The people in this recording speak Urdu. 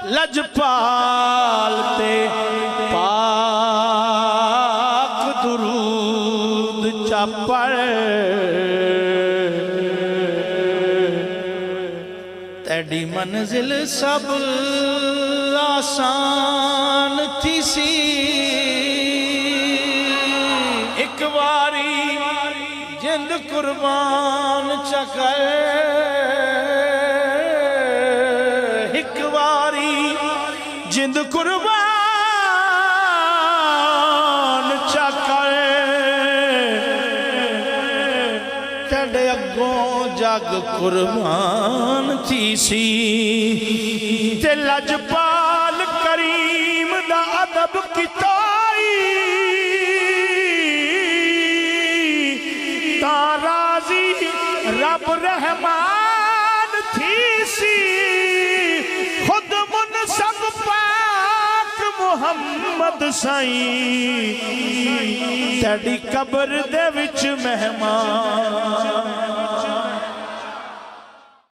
لجپال تے پاک درود چاپڑ تیڑی منزل سب آسان تھی سی ایک واری جند قربان چکر ایک واری جند قربان چکر تیڑے اگوں جگ قربان تھی سی تے لجپال کریم دا ادب کتائی تارازی رب رحمان تھی سی خود منصب پاک محمد سائیں تیڑی قبر دے وچ مہمان